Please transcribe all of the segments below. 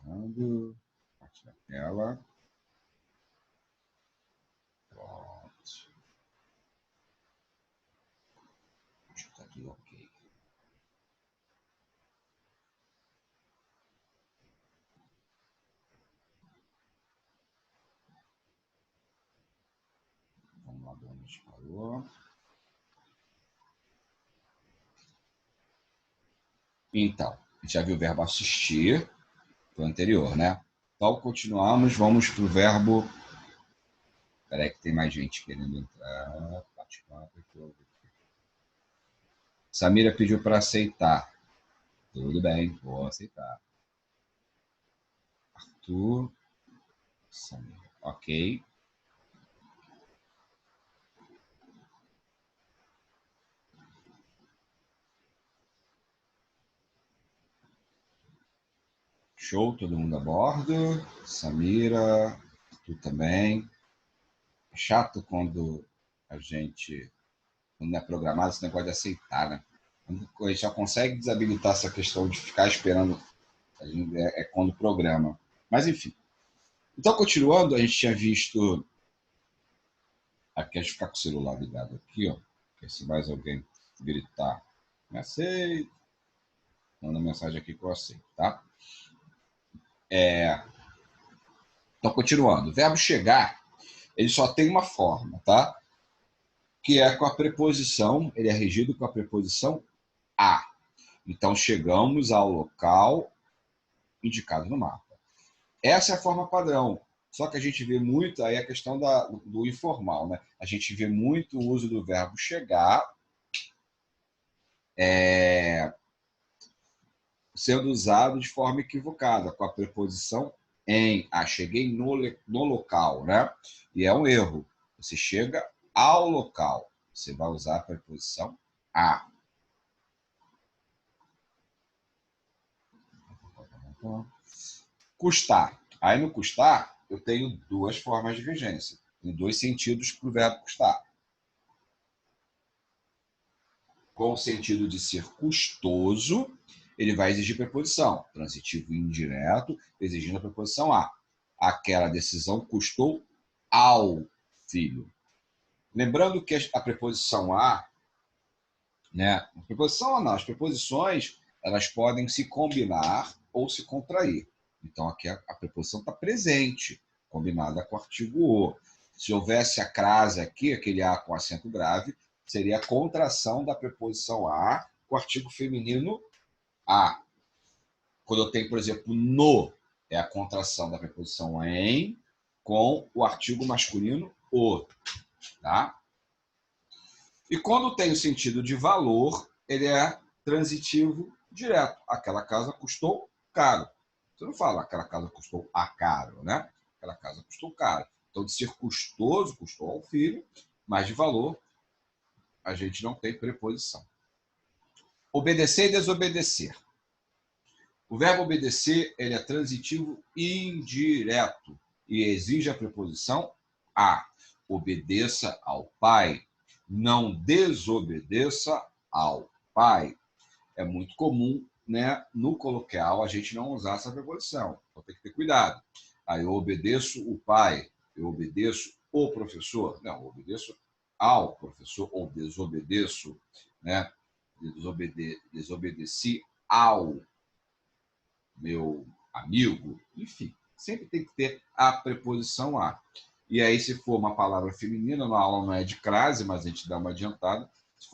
Compartilhar a tela. Pronto. Acho que está tudo ok. Vamos lá, onde disparou. Então, a gente já viu o verbo assistir, do anterior, né? Então, continuamos, vamos para o verbo... Espera aí que tem mais gente querendo entrar. Samira pediu para aceitar. Tudo bem, vou aceitar. Arthur, Samira, ok. Show, todo mundo a bordo. Samira, tu também. É chato quando a gente, quando não é programado, esse negócio de aceitar, né? A gente já consegue desabilitar essa questão de ficar esperando, é quando programa. Mas, enfim. Então, continuando, a gente tinha visto... Aqui, a gente ficar com o celular ligado aqui, ó. Porque se mais alguém gritar, me aceita, manda mensagem aqui que eu aceito, tá? Então, continuando. O verbo chegar, ele só tem uma forma, tá? Que é com a preposição, ele é regido com a preposição a. Então, chegamos ao local indicado no mapa. Essa é a forma padrão. Só que a gente vê muito aí a questão do informal, né? A gente vê muito o uso do verbo chegar sendo usado de forma equivocada, com a preposição em. Ah, cheguei no local, né? E é um erro. Você chega ao local. Você vai usar a preposição a. Custar. Aí no custar, eu tenho duas formas de vigência. Tem dois sentidos para o verbo custar. Com o sentido de ser custoso, ele vai exigir preposição. Transitivo indireto, exigindo a preposição a. Aquela decisão custou ao filho. Lembrando que a preposição a, né? A preposição a não, as preposições, elas podem se combinar ou se contrair. Então, aqui a preposição está presente, combinada com o artigo o. Se houvesse a crase aqui, aquele a com acento grave, seria a contração da preposição a com o artigo feminino a. Quando eu tenho, por exemplo, no, é a contração da preposição em com o artigo masculino o. Tá? E quando tem o sentido de valor, ele é transitivo direto. Aquela casa custou caro. Você não fala aquela casa custou a caro, né? Aquela casa custou caro. Então, de ser custoso, custou ao filho, mas de valor, a gente não tem preposição. Obedecer e desobedecer. O verbo obedecer, ele é transitivo indireto e exige a preposição a. Obedeça ao pai, não desobedeça ao pai. É muito comum, né, no coloquial, a gente não usar essa preposição. Então tem que ter cuidado. Aí eu obedeço o pai, eu obedeço o professor. Não, eu obedeço ao professor, ou desobedeço, né? Desobedeci ao meu amigo. Enfim, sempre tem que ter a preposição a. E aí, se for uma palavra feminina, na aula não é de crase, mas a gente dá uma adiantada. Se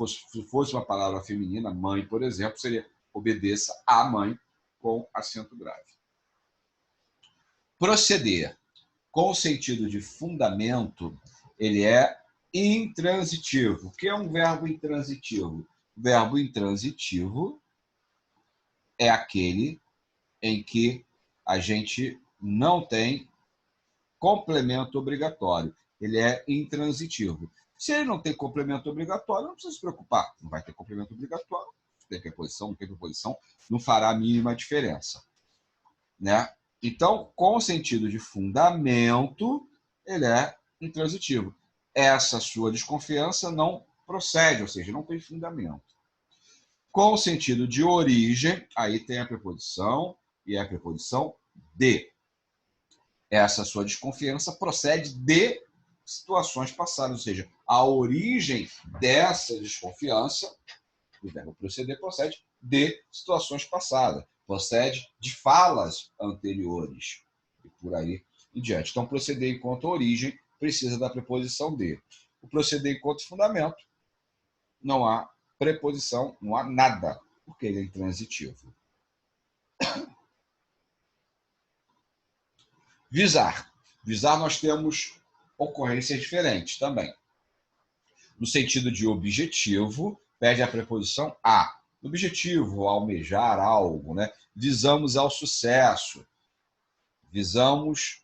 fosse uma palavra feminina, mãe, por exemplo, seria obedeça à mãe com acento grave. Proceder. Com o sentido de fundamento, ele é intransitivo. O que é um verbo intransitivo? O verbo intransitivo é aquele em que a gente não tem complemento obrigatório. Ele é intransitivo. Se ele não tem complemento obrigatório, não precisa se preocupar. Não vai ter complemento obrigatório. Tem preposição, não tem preposição, não fará a mínima diferença. Né? Então, com o sentido de fundamento, ele é intransitivo. Essa sua desconfiança não procede, ou seja, não tem fundamento. Com o sentido de origem, aí tem a preposição, e é a preposição de. Essa sua desconfiança procede de situações passadas, ou seja, a origem dessa desconfiança, do verbo proceder, procede de situações passadas, procede de falas anteriores, e por aí em diante. Então, proceder enquanto origem precisa da preposição de. O proceder enquanto fundamento, não há preposição, não há nada, porque ele é intransitivo. Visar. Visar nós temos ocorrências diferentes também. No sentido de objetivo, pede a preposição a. Objetivo, almejar algo, né? Visamos ao sucesso, visamos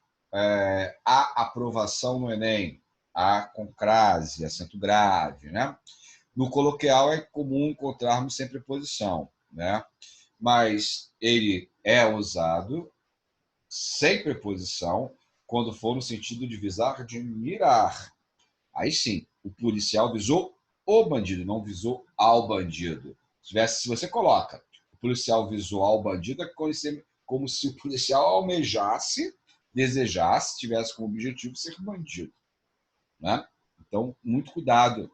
a aprovação no Enem, a com crase, acento grave, né? No coloquial é comum encontrarmos sem preposição, né? Mas ele é usado sem preposição quando for no sentido de visar, de mirar. Aí sim, o policial visou o bandido, não visou ao bandido. Se você coloca o policial visou ao bandido, é como se o policial almejasse, desejasse, tivesse como objetivo ser bandido, né? Então, muito cuidado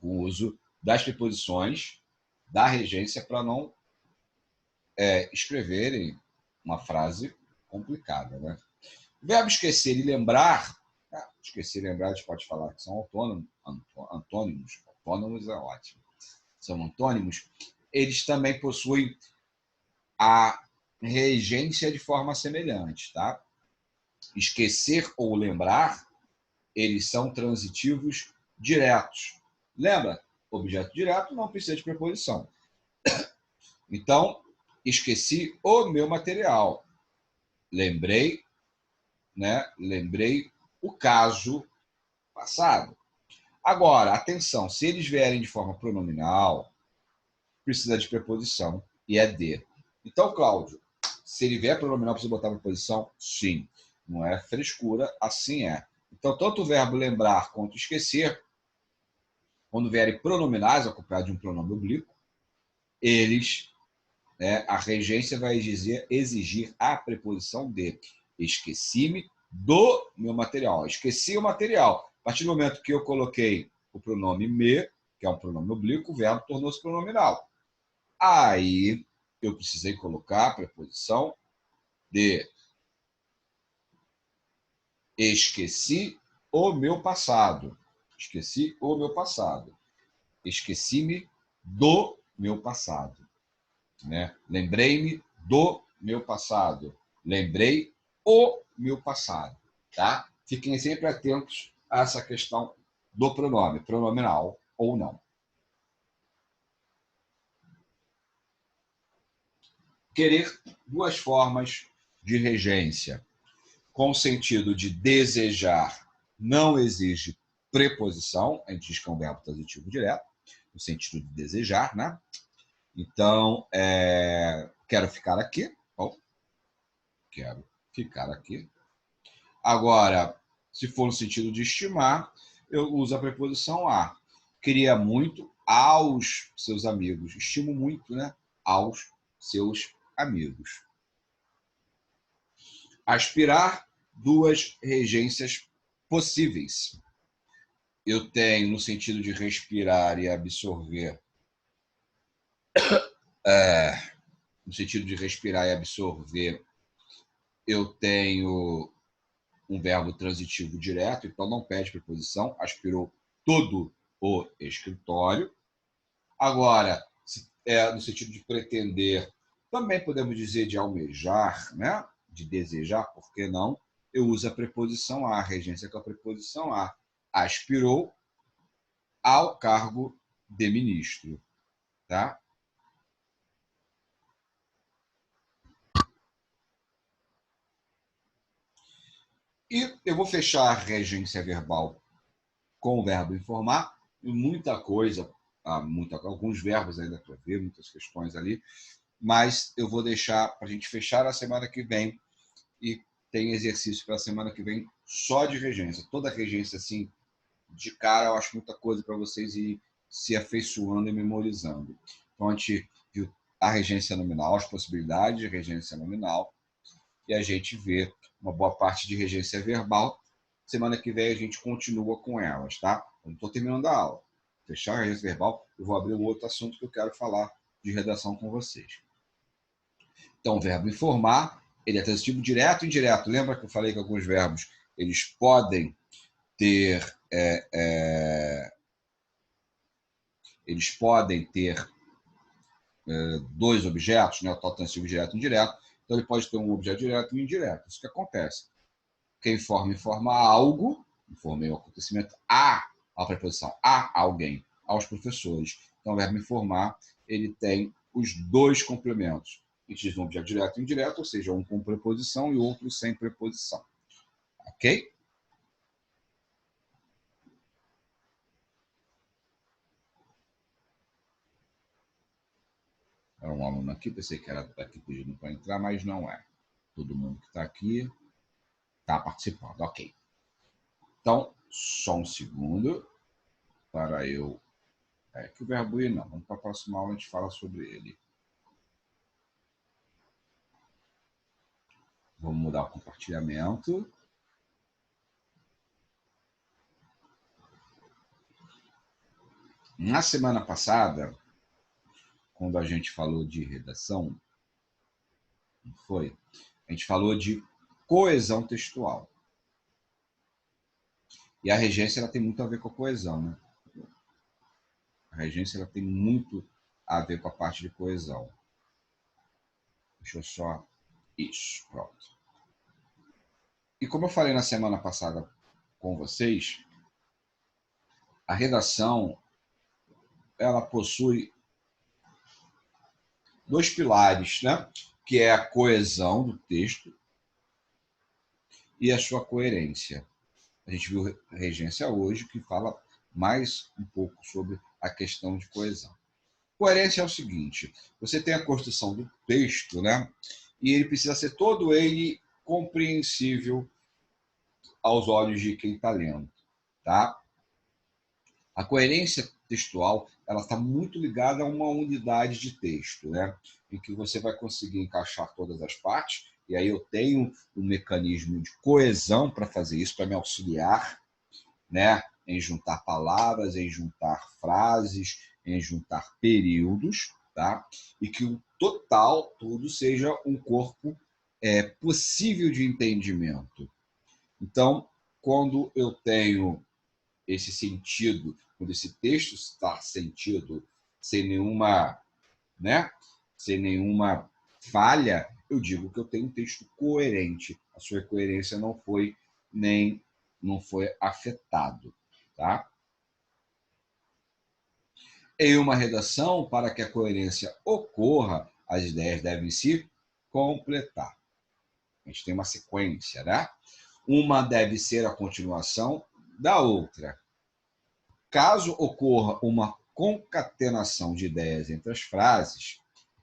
com o uso das preposições da regência para não escreverem uma frase complicada, né? O verbo esquecer e lembrar, esquecer e lembrar, a gente pode falar que são antônimos, autônomos é ótimo, são antônimos, eles também possuem a regência de forma semelhante, tá? Esquecer ou lembrar, eles são transitivos diretos. Lembra? Objeto direto não precisa de preposição. Então, esqueci o meu material. Lembrei, né? Lembrei o caso passado. Agora, atenção, se eles vierem de forma pronominal, precisa de preposição e é de. Então, Cláudio, se ele vier pronominal, precisa botar preposição? Sim. Não é frescura, assim é. Então, tanto o verbo lembrar quanto esquecer, quando vierem pronominais, acompanhados de um pronome oblíquo, eles, a regência vai exigir a preposição de. Esqueci-me do meu material. Esqueci o material. A partir do momento que eu coloquei o pronome me, que é um pronome oblíquo, o verbo tornou-se pronominal. Aí eu precisei colocar a preposição de. Esqueci o meu passado. Esqueci o meu passado. Esqueci-me do meu passado. Né? Lembrei-me do meu passado. Lembrei o meu passado. Tá? Fiquem sempre atentos a essa questão do pronome, pronominal ou não. Querer, duas formas de regência. Com o sentido de desejar, não exige preposição, a gente diz que é um verbo transitivo direto, no sentido de desejar, né? Então, quero ficar aqui. Bom, quero ficar aqui. Agora, se for no sentido de estimar, eu uso a preposição a. Queria muito aos seus amigos. Estimo muito, né? Aos seus amigos. Aspirar, duas regências possíveis. Eu tenho, no sentido de respirar e absorver, no sentido de respirar e absorver, eu tenho um verbo transitivo direto, então não pede preposição, aspirou todo o escritório. Agora, no sentido de pretender, também podemos dizer de almejar, né? De desejar, por que não? Eu uso a preposição a regência com a preposição a. Aspirou ao cargo de ministro. Tá? E eu vou fechar a regência verbal com o verbo informar, e muita coisa, alguns verbos ainda para ver, muitas questões ali, mas eu vou deixar para a gente fechar a semana que vem e tem exercício para a semana que vem só de regência. Toda regência, assim, de cara, eu acho muita coisa para vocês ir se afeiçoando e memorizando. Então, a gente viu a regência nominal, as possibilidades de regência nominal, e a gente vê uma boa parte de regência verbal. Semana que vem a gente continua com elas, tá? Eu não estou terminando a aula. Fechar a regência verbal, eu vou abrir um outro assunto que eu quero falar de redação com vocês. Então, o verbo informar, ele é transitivo direto e indireto. Lembra que eu falei que alguns verbos eles podem ter dois objetos, né? O tal transitivo direto e indireto. Então, ele pode ter um objeto direto e um indireto. Isso que acontece. Quem informa algo, informei o acontecimento a preposição a alguém, aos professores. Então, o verbo informar, ele tem os dois complementos. A gente diz um objeto direto e indireto, ou seja, um com preposição e outro sem preposição. Ok? Era um aluno aqui, pensei que era daqui pedindo para entrar, mas não é. Todo mundo que está aqui está participando. Ok. Então, só um segundo para eu... que o verbo ir não. Vamos para a próxima aula, a gente fala sobre ele. Vamos mudar o compartilhamento. Na semana passada, quando a gente falou de redação, não foi? A gente falou de coesão textual. E a regência ela tem muito a ver com a coesão, né? A regência ela tem muito a ver com a parte de coesão. Deixa eu só... Isso, pronto. E como eu falei na semana passada com vocês, a redação ela possui dois pilares, né? Que é a coesão do texto e a sua coerência. A gente viu regência hoje, que fala mais um pouco sobre a questão de coesão. Coerência é o seguinte, você tem a construção do texto, né? E ele precisa ser todo ele compreensível aos olhos de quem está lendo, tá? A coerência textual ela está muito ligada a uma unidade de texto, né? Em que você vai conseguir encaixar todas as partes, e aí eu tenho um mecanismo de coesão para fazer isso, para me auxiliar, né? Em juntar palavras, em juntar frases, em juntar períodos, tá? E que o total, tudo, seja um corpo possível de entendimento. Então, quando eu tenho esse sentido, quando esse texto está sentido sem nenhuma, né, sem nenhuma falha, eu digo que eu tenho um texto coerente. A sua coerência não foi afetado, tá? Em uma redação, para que a coerência ocorra, as ideias devem se completar. A gente tem uma sequência, né? Uma deve ser a continuação da outra. Caso ocorra uma concatenação de ideias entre as frases,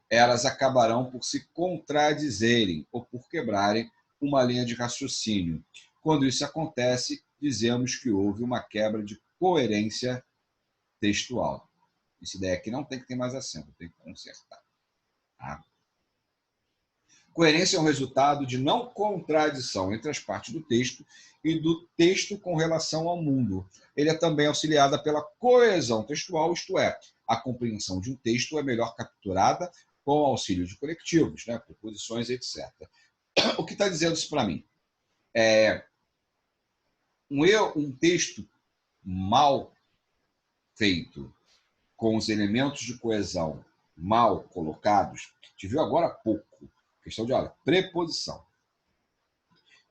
elas acabarão por se contradizerem ou por quebrarem uma linha de raciocínio. Quando isso acontece, dizemos que houve uma quebra de coerência textual. Essa ideia aqui não tem que ter mais acento, tem que consertar. Tá? Coerência é um resultado de não contradição entre as partes do texto e do texto com relação ao mundo. Ele é também auxiliada pela coesão textual, isto é, a compreensão de um texto é melhor capturada com o auxílio de conectivos, né, preposições, etc. O que está dizendo isso para mim? Um texto mal feito, com os elementos de coesão mal colocados, te viu agora há pouco, questão de olha, preposição.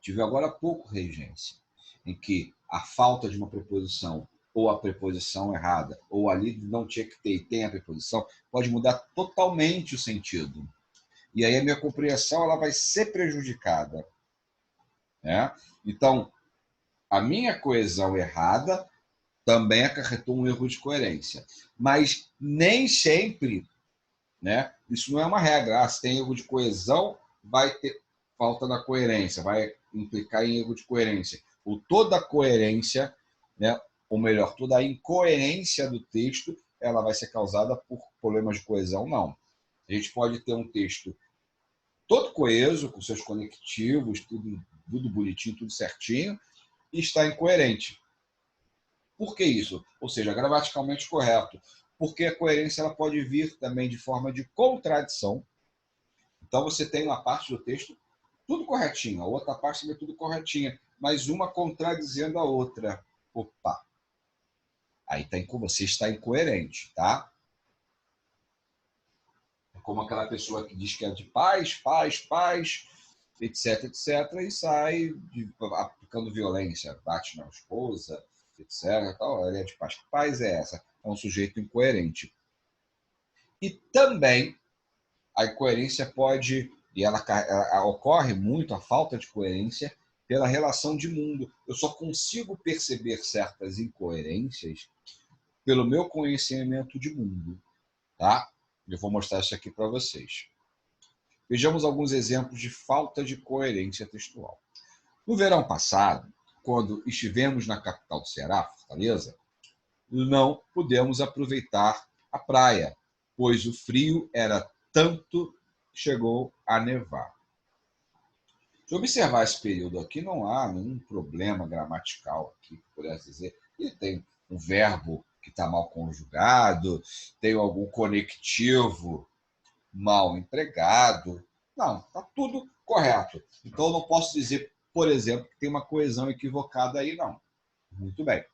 Tive agora há pouco regência, em que a falta de uma preposição ou a preposição errada, ou ali não tinha que ter e tem a preposição, pode mudar totalmente o sentido. E aí a minha compreensão ela vai ser prejudicada. Né? Então, a minha coesão errada também acarretou um erro de coerência. Mas nem sempre, né? Isso não é uma regra. Se tem erro de coesão, vai ter falta na coerência, vai implicar em erro de coerência. Ou toda a coerência, né? Ou melhor, toda a incoerência do texto, ela vai ser causada por problemas de coesão? Não. A gente pode ter um texto todo coeso, com seus conectivos, tudo bonitinho, tudo certinho, e está incoerente. Por que isso? Ou seja, gramaticalmente correto. Porque a coerência ela pode vir também de forma de contradição. Então, você tem uma parte do texto tudo corretinho, a outra parte também tudo corretinha, mas uma contradizendo a outra. Opa! Aí você está incoerente, tá? É como aquela pessoa que diz que é de paz, etc, etc, e sai aplicando violência, bate na esposa, etc. Tal. Ele é de paz. Que paz é essa? É um sujeito incoerente. E também a incoerência pode, e ela ocorre muito, a falta de coerência, pela relação de mundo. Eu só consigo perceber certas incoerências pelo meu conhecimento de mundo, tá? Eu vou mostrar isso aqui para vocês. Vejamos alguns exemplos de falta de coerência textual. No verão passado, quando estivemos na capital do Ceará, Fortaleza, não pudemos aproveitar a praia, pois o frio era tanto que chegou a nevar. Se observar esse período aqui, não há nenhum problema gramatical aqui, que pudesse dizer. E tem um verbo que está mal conjugado, tem algum conectivo mal empregado. Não, está tudo correto. Então, eu não posso dizer, por exemplo, que tem uma coesão equivocada aí, não. Muito bem.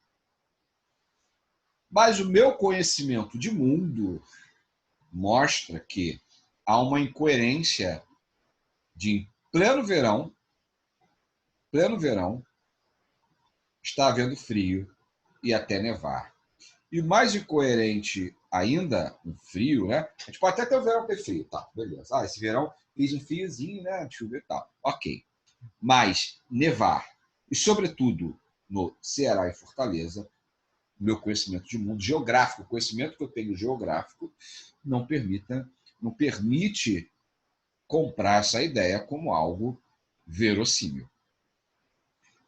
Mas o meu conhecimento de mundo mostra que há uma incoerência de pleno verão, está havendo frio e até nevar. E mais incoerente ainda, um frio, né? A gente pode até ter o verão ter frio, tá, beleza. Esse verão fez um friozinho, né? Chuva e tal. Ok. Mas nevar, e sobretudo no Ceará e Fortaleza, meu conhecimento de mundo geográfico, o conhecimento que eu tenho geográfico, não permite comprar essa ideia como algo verossímil.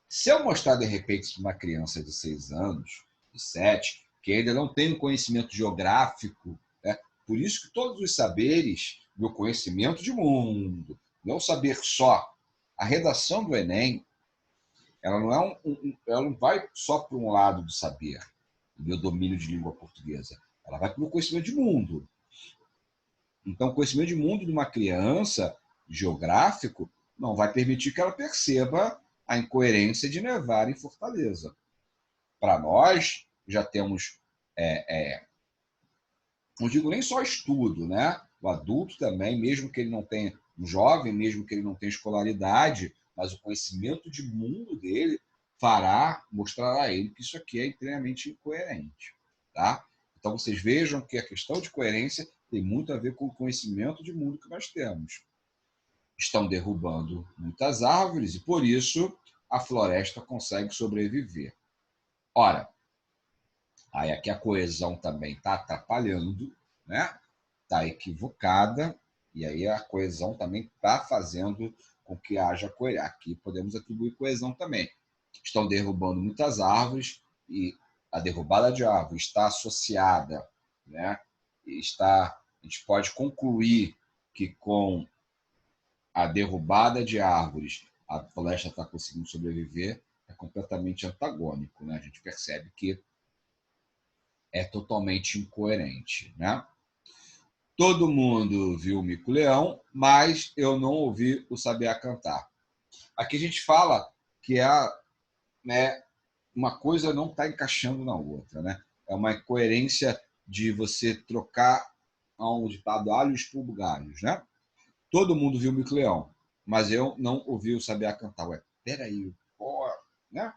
Se eu mostrar, de repente, para uma criança de 6 anos, de 7, que ainda não tem um conhecimento geográfico, né? Por isso que todos os saberes, meu conhecimento de mundo, não saber só, a redação do Enem, ela não vai só para um lado do saber, do meu domínio de língua portuguesa, ela vai para o conhecimento de mundo. Então, o conhecimento de mundo de uma criança, geográfico, não vai permitir que ela perceba a incoerência de nevar em Fortaleza. Para nós, já temos, não digo nem só estudo, né? O adulto também, mesmo que ele não tenha, um jovem, mesmo que ele não tenha escolaridade, mas o conhecimento de mundo dele mostrará a ele que isso aqui é inteiramente incoerente, tá? Então, vocês vejam que a questão de coerência tem muito a ver com o conhecimento de mundo que nós temos. Estão derrubando muitas árvores e, por isso, a floresta consegue sobreviver. Ora, aí aqui a coesão também está atrapalhando, né? Está equivocada, e aí a coesão também está fazendo com que haja coerência. Aqui podemos atribuir coesão também. Estão derrubando muitas árvores e a derrubada de árvore está associada, né? A gente pode concluir que com a derrubada de árvores a floresta está conseguindo sobreviver, é completamente antagônico, né? A gente percebe que é totalmente incoerente, né? Todo mundo viu o Mico-Leão, mas eu não ouvi o Sabiá cantar. Aqui a gente fala que né, uma coisa não está encaixando na outra, né? É uma incoerência de você trocar um ditado alhos por bugalhos, né? Todo mundo viu o Mico-Leão, mas eu não ouvi o Sabiá cantar. Ué, peraí, pô, né?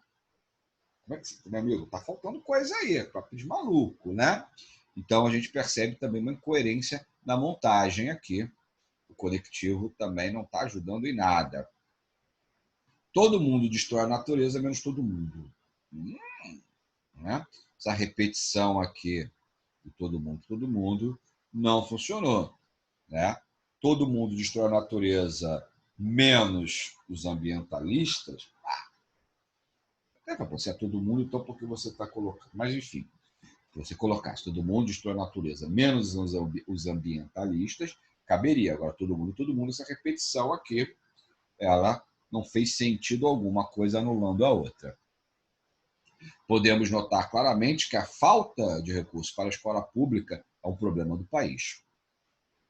Como é que, meu amigo, tá faltando coisa aí, papo de maluco, né? Então a gente percebe também uma incoerência na montagem aqui. O coletivo também não está ajudando em nada. Todo mundo destrói a natureza, menos todo mundo. Né? Essa repetição aqui de todo mundo, não funcionou. Né? Todo mundo destrói a natureza, menos os ambientalistas. Para você é todo mundo, então por que você está colocando? Mas, enfim, se você colocasse todo mundo destrói a natureza, menos os ambientalistas, caberia. Agora, todo mundo, essa repetição aqui, ela não fez sentido alguma coisa anulando a outra. Podemos notar claramente que a falta de recursos para a escola pública é um problema do país.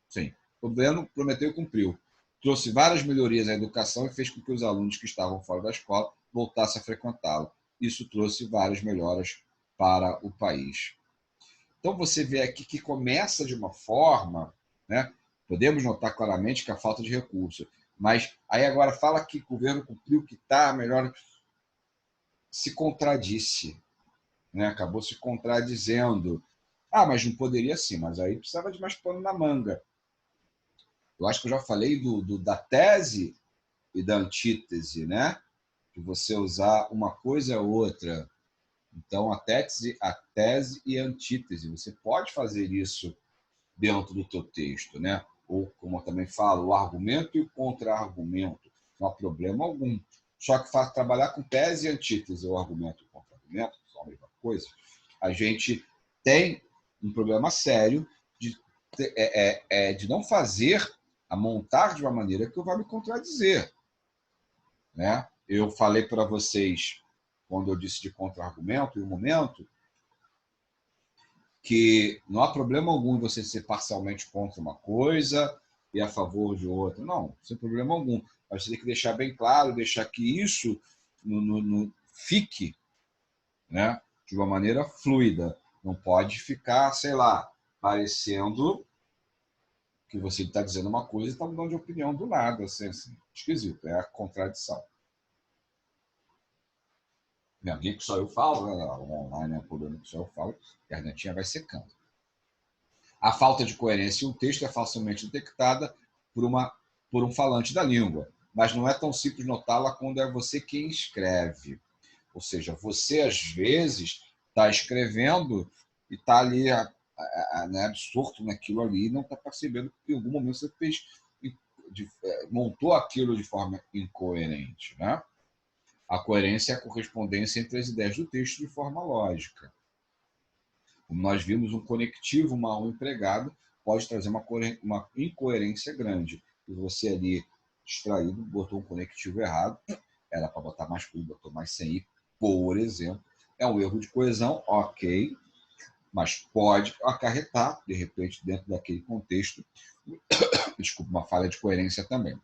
Sim, o governo prometeu e cumpriu. Trouxe várias melhorias à educação e fez com que os alunos que estavam fora da escola voltassem a frequentá-la. Isso trouxe várias melhoras para o país. Então, você vê aqui que começa de uma forma, né? Podemos notar claramente que a falta de recursos, mas aí agora fala que o governo cumpriu, que está melhor, se contradisse, né? Acabou se contradizendo. Ah, mas não poderia sim, mas aí precisava de mais pano na manga. Eu acho que eu já falei da tese e da antítese, né? De você usar uma coisa ou outra. Então, a tese e a antítese. Você pode fazer isso dentro do teu texto, né? Ou, como eu também falo, o argumento e o contra-argumento. Não há problema algum. Só que trabalhar com tese e antítese, ou argumento e contra-argumento, que são a mesma coisa, a gente tem um problema sério de não fazer a montar de uma maneira que eu vá me contradizer, né? Eu falei para vocês, quando eu disse de contra-argumento, em um momento, que não há problema algum em você ser parcialmente contra uma coisa e a favor de outra. Não, sem problema algum. Mas você tem que deixar bem claro, deixar que isso fique, né, de uma maneira fluida. Não pode ficar, sei lá, parecendo que você está dizendo uma coisa e está mudando de opinião do nada. Assim, esquisito, é a contradição. Ninguém que só eu falo, né? Online é um problema que só eu falo, e a internetinha vai secando. A falta de coerência em um texto é facilmente detectada por um falante da língua, mas não é tão simples notá-la quando é você quem escreve. Ou seja, você, às vezes, está escrevendo e está ali né, absorto naquilo ali e não está percebendo que em algum momento você montou aquilo de forma incoerente. Né? A coerência é a correspondência entre as ideias do texto de forma lógica. Como nós vimos, um conectivo mal empregado pode trazer uma incoerência grande. E você ali, distraído, botou um conectivo errado, era para botar mais cu, botou mais sem i, por exemplo. É um erro de coesão, ok, mas pode acarretar, de repente, dentro daquele contexto, desculpa, uma falha de coerência também.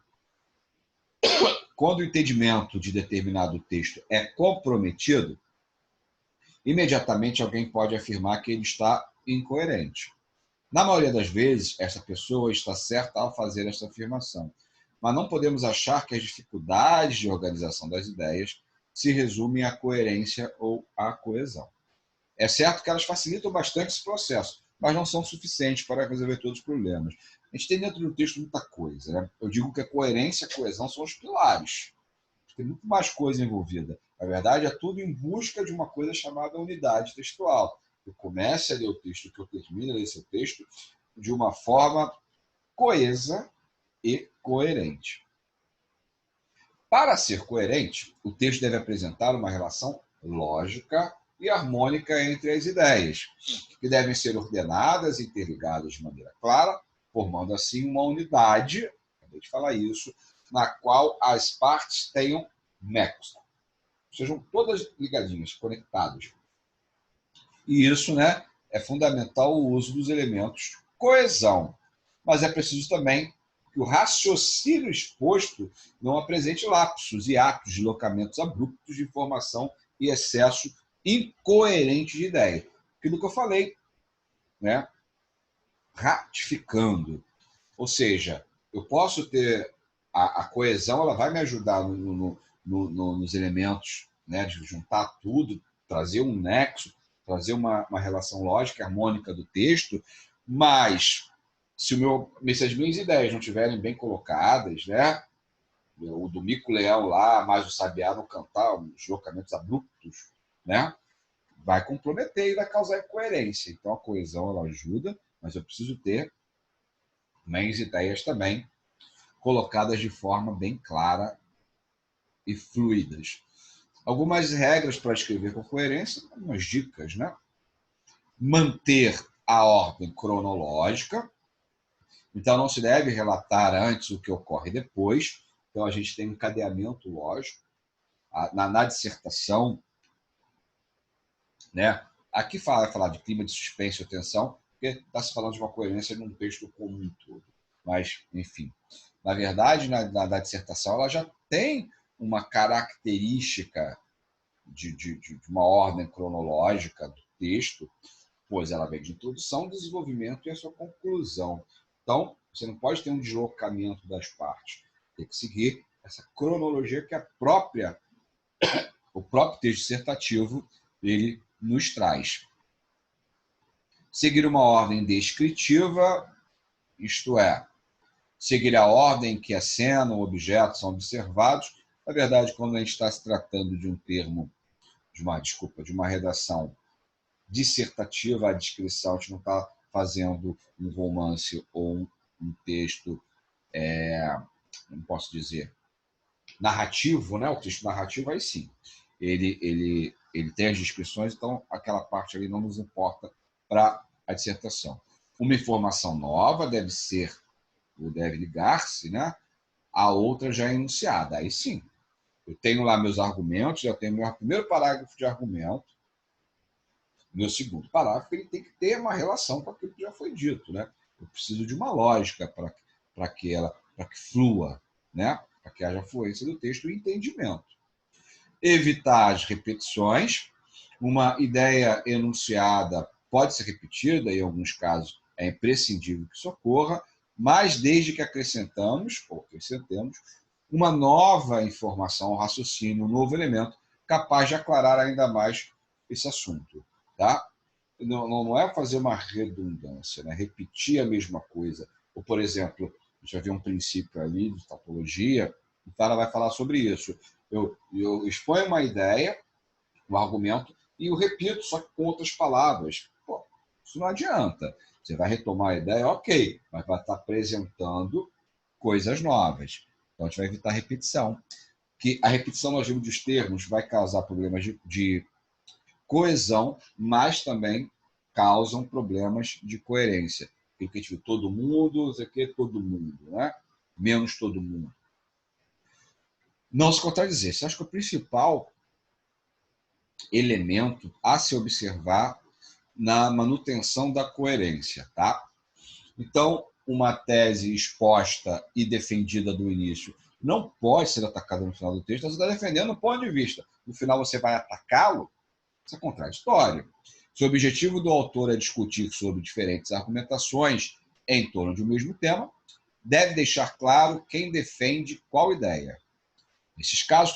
Quando o entendimento de determinado texto é comprometido, imediatamente alguém pode afirmar que ele está incoerente. Na maioria das vezes, essa pessoa está certa ao fazer essa afirmação, mas não podemos achar que as dificuldades de organização das ideias se resumem à coerência ou à coesão. É certo que elas facilitam bastante esse processo, mas não são suficientes para resolver todos os problemas. A gente tem dentro do texto muita coisa. Né? Eu digo que a coerência e a coesão são os pilares. Tem muito mais coisa envolvida. Na verdade, é tudo em busca de uma coisa chamada unidade textual. Eu começo a ler o texto, que eu termino a ler esse texto de uma forma coesa e coerente. Para ser coerente, o texto deve apresentar uma relação lógica e harmônica entre as ideias, que devem ser ordenadas e interligadas de maneira clara, formando assim uma unidade, acabei de falar isso, na qual as partes tenham nexo, sejam todas ligadinhas, conectadas. E isso, né, é fundamental o uso dos elementos coesão. Mas é preciso também que o raciocínio exposto não apresente lapsos e atos, deslocamentos abruptos de informação e excesso incoerente de ideia. Aquilo que eu falei, né? Ratificando. Ou seja, eu posso ter a coesão, ela vai me ajudar nos elementos, né, de juntar tudo, trazer um nexo, trazer uma relação lógica, harmônica do texto, mas se as minhas ideias não estiverem bem colocadas, né, o do mico-leão lá, mais o sabiá não cantar, os deslocamentos abruptos, né, vai comprometer e vai causar incoerência. Então, a coesão ela ajuda, mas eu preciso ter minhas ideias também colocadas de forma bem clara e fluidas. Algumas regras para escrever com coerência, algumas dicas, né? Manter a ordem cronológica, Então, não se deve relatar antes o que ocorre depois. Então, a gente tem um encadeamento lógico. Na dissertação, né? Aqui vai falar de clima de suspense ou tensão, porque está se falando de uma coerência num texto comum todo. Mas, enfim, na verdade, na dissertação, ela já tem uma característica de uma ordem cronológica do texto, pois ela vem de introdução, desenvolvimento e a sua conclusão. Então, você não pode ter um deslocamento das partes. Tem que seguir essa cronologia que o próprio texto dissertativo ele nos traz. Seguir uma ordem descritiva, isto é, seguir a ordem que a cena, o objeto são observados. Na verdade, quando a gente está se tratando de um termo, de uma redação dissertativa, a descrição, a gente não está fazendo um romance ou um texto, não posso dizer, narrativo, né? O texto narrativo, aí sim. Ele tem as descrições, então aquela parte ali não nos importa para a dissertação. Uma informação nova deve ser, ou deve ligar-se, né, a outra já enunciada. Aí sim, eu tenho lá meus argumentos, já tenho meu primeiro parágrafo de argumento, meu segundo parágrafo, ele tem que ter uma relação com aquilo que já foi dito, né? Eu preciso de uma lógica para que flua, né? Para que haja fluência do texto e entendimento. Evitar as repetições. Uma ideia enunciada pode ser repetida, em alguns casos é imprescindível que isso ocorra, mas desde que acrescentemos uma nova informação ao raciocínio, um novo elemento capaz de aclarar ainda mais esse assunto. Tá? Não é fazer uma redundância, né? Repetir a mesma coisa. Ou, por exemplo, a gente vai ver um princípio ali de tautologia, o cara vai falar sobre isso. Eu exponho uma ideia, um argumento, e eu repito, só que com outras palavras. Pô, isso não adianta. Você vai retomar a ideia, ok, mas vai estar apresentando coisas novas. Então, a gente vai evitar a repetição. Que a repetição no agir dos termos vai causar problemas de coesão, mas também causam problemas de coerência. Aquilo que a gente viu, todo mundo, isso aqui é todo mundo, né? Menos todo mundo. Não se contradizer. Você acha que o principal elemento a se observar na manutenção da coerência, tá? Então, uma tese exposta e defendida do início não pode ser atacada no final do texto, você está defendendo um ponto de vista. No final você vai atacá-lo, isso é contraditório. Se o objetivo do autor é discutir sobre diferentes argumentações em torno de um mesmo tema, deve deixar claro quem defende qual ideia. Nesses casos,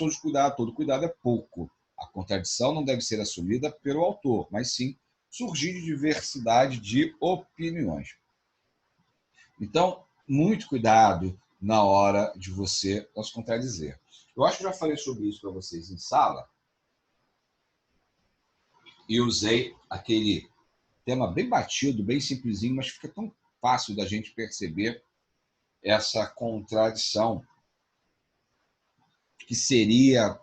todo cuidado é pouco. A contradição não deve ser assumida pelo autor, mas sim surgir de diversidade de opiniões. Então, muito cuidado na hora de você não se contradizer. Eu acho que já falei sobre isso para vocês em sala e usei aquele tema bem batido, bem simplesinho, mas fica tão fácil da gente perceber essa contradição que seria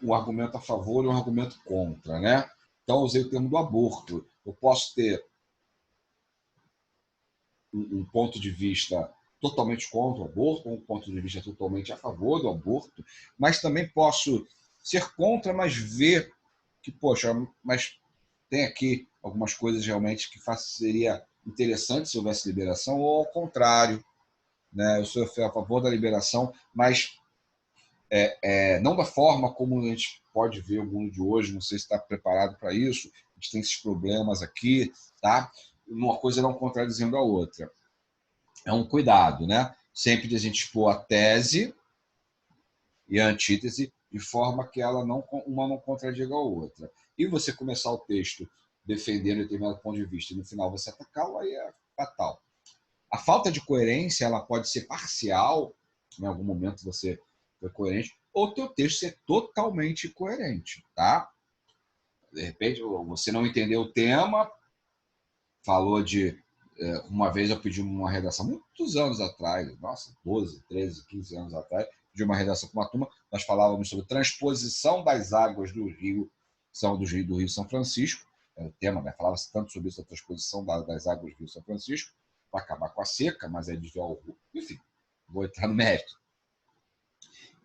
o argumento a favor e o argumento contra, né? Então, usei o termo do aborto. Eu posso ter um ponto de vista totalmente contra o aborto, um ponto de vista totalmente a favor do aborto, mas também posso ser contra, mas ver que, poxa, mas tem aqui algumas coisas realmente que seria interessante se houvesse liberação, ou ao contrário, né? Eu sou a favor da liberação, mas não da forma como a gente pode ver o mundo de hoje, não sei se está preparado para isso, a gente tem esses problemas aqui, tá? Uma coisa não contradizendo a outra. É um cuidado, né? Sempre de a gente expor a tese e a antítese de forma que uma não contradiga a outra. E você começar o texto defendendo determinado ponto de vista e no final você atacá-lo, aí é fatal. A falta de coerência ela pode ser parcial, em algum momento você foi coerente, ou o teu texto ser totalmente coerente, tá? De repente, você não entendeu o tema, falou de... Uma vez eu pedi uma redação, muitos anos atrás, nossa, 12, 13, 15 anos atrás, pedi uma redação com uma turma, nós falávamos sobre transposição das águas do rio são do Rio São Francisco, o tema, né? Falava-se tanto sobre isso, a transposição das águas do Rio São Francisco, para acabar com a seca, mas é desviar o rio. Enfim, vou entrar no mérito.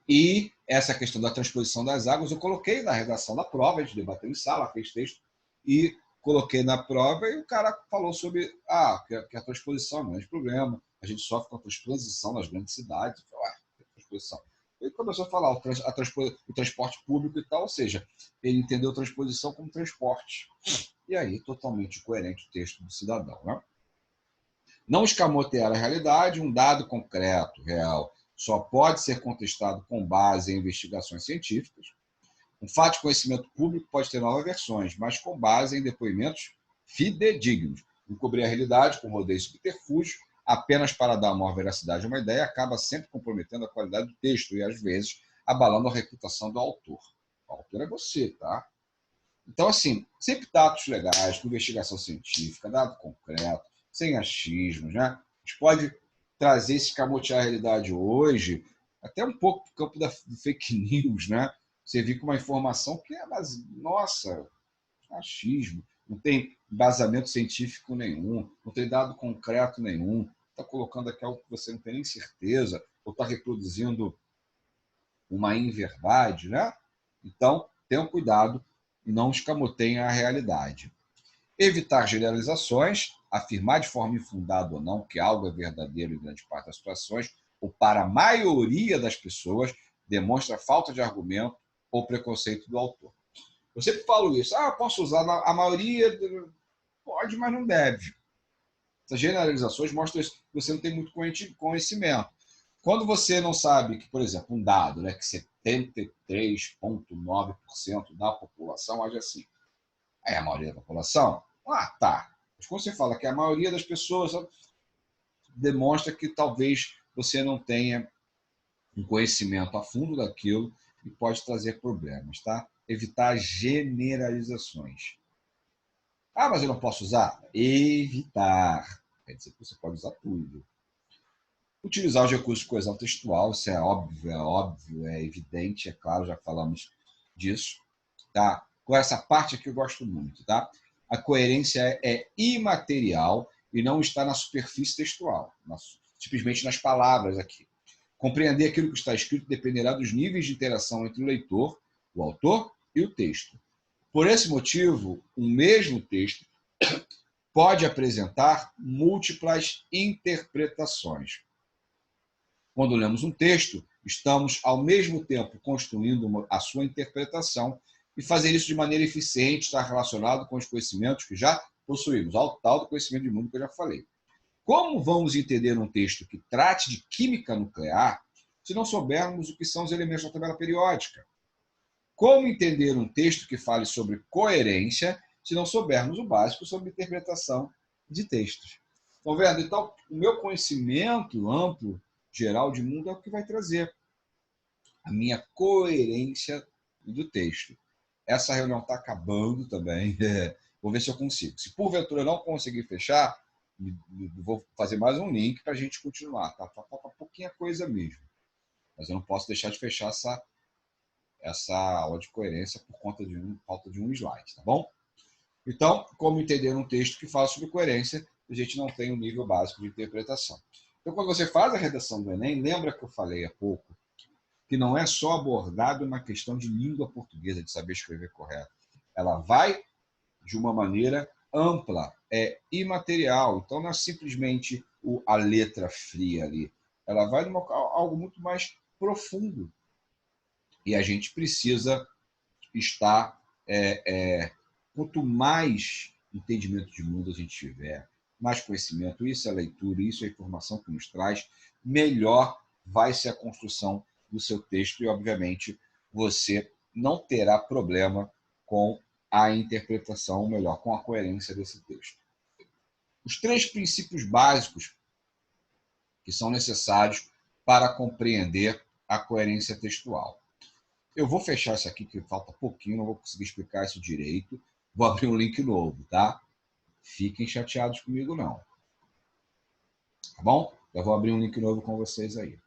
E essa questão da transposição das águas eu coloquei na redação da prova, a gente debateu em sala, fez texto, e coloquei na prova e o cara falou sobre que a transposição não é problema, a gente sofre com a transposição nas grandes cidades. Eu falei, transposição. Ele começou a falar o transporte público e tal, ou seja, ele entendeu a transposição como transporte. E aí, totalmente coerente o texto do cidadão. Né? Não escamotear a realidade, um dado concreto, real, só pode ser contestado com base em investigações científicas. Um fato de conhecimento público pode ter novas versões, mas com base em depoimentos fidedignos. Encobrir a realidade com rodeio e subterfúgio, apenas para dar maior veracidade a uma ideia, acaba sempre comprometendo a qualidade do texto e, às vezes, abalando a reputação do autor. O autor é você, tá? Então, assim, sempre dados legais, com investigação científica, dado concreto, sem achismos, né? A gente pode trazer esse escamotear a realidade hoje, até um pouco para o campo do fake news, né? Você vir com uma informação que é, nossa, achismo, não tem embasamento científico nenhum, não tem dado concreto nenhum, está colocando aqui algo que você não tem nem certeza, ou está reproduzindo uma inverdade, né? Então, tenham cuidado e não escamoteiem a realidade. Evitar generalizações, afirmar de forma infundada ou não que algo é verdadeiro em grande parte das situações, ou para a maioria das pessoas, demonstra falta de argumento ou preconceito do autor. Eu sempre falo isso. Posso usar a maioria? Pode, mas não deve. Essas generalizações mostram que você não tem muito conhecimento. Quando você não sabe que, por exemplo, um dado, né, que 73,9% da população age assim. É a maioria da população? Tá. Mas quando você fala que a maioria das pessoas, demonstra que talvez você não tenha um conhecimento a fundo daquilo e pode trazer problemas, tá? Evitar generalizações. Mas eu não posso usar? Evitar. Quer dizer que você pode usar tudo. Utilizar os recursos de coesão textual, isso é óbvio, é evidente, é claro, já falamos disso. Tá? Com essa parte aqui eu gosto muito. Tá? A coerência é imaterial e não está na superfície textual, simplesmente nas palavras aqui. Compreender aquilo que está escrito dependerá dos níveis de interação entre o leitor, o autor e o texto. Por esse motivo, um mesmo texto pode apresentar múltiplas interpretações. Quando lemos um texto, estamos ao mesmo tempo construindo a sua interpretação e fazer isso de maneira eficiente está relacionado com os conhecimentos que já possuímos, ao tal do conhecimento de mundo que eu já falei. Como vamos entender um texto que trate de química nuclear se não soubermos o que são os elementos da tabela periódica? Como entender um texto que fale sobre coerência se não soubermos o básico sobre interpretação de textos? Estão vendo? Então, o meu conhecimento amplo, geral de mundo, é o que vai trazer a minha coerência do texto. Essa reunião está acabando também. Vou ver se eu consigo. Se porventura eu não conseguir fechar, vou fazer mais um link para a gente continuar. Tá? Falta pouquinha coisa mesmo. Mas eu não posso deixar de fechar essa aula de coerência por conta de falta de um slide, tá bom? Então, como entender um texto que fala sobre coerência, a gente não tem um nível básico de interpretação. Então, quando você faz a redação do Enem, lembra que eu falei há pouco que não é só abordado uma questão de língua portuguesa, de saber escrever correto. Ela vai de uma maneira ampla, é imaterial. Então, não é simplesmente a letra fria ali. Ela vai de algo muito mais profundo. E a gente precisa estar... quanto mais entendimento de mundo a gente tiver, mais conhecimento, isso é a leitura, isso é a informação que nos traz, melhor vai ser a construção do seu texto e, obviamente, você não terá problema com a interpretação, ou melhor, com a coerência desse texto. Os 3 princípios básicos que são necessários para compreender a coerência textual. Eu vou fechar isso aqui, que falta pouquinho, não vou conseguir explicar isso direito. Vou abrir um link novo, tá? Fiquem chateados comigo, não. Tá bom? Eu vou abrir um link novo com vocês aí.